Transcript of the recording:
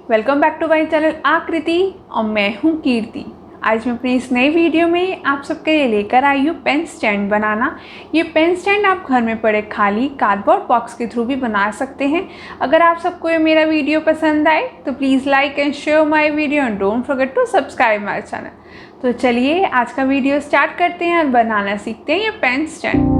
Welcome back to my channel Aakriti और मैं हूँ कीर्ति। आज मैं अपनी इस नई वीडियो में आप सबके लिए लेकर आई हूँ पेन स्टैंड बनाना। ये पेन स्टैंड आप घर में पड़े खाली कार्डबोर्ड बॉक्स के थ्रू भी बना सकते हैं। अगर आप सबको ये मेरा वीडियो पसंद आए तो please like and share my video and don't forget to subscribe my channel. तो चलिए आज का वीडियो स्टार्ट करते हैं और बनाना सीखते हैं ये पेन स्टैंड।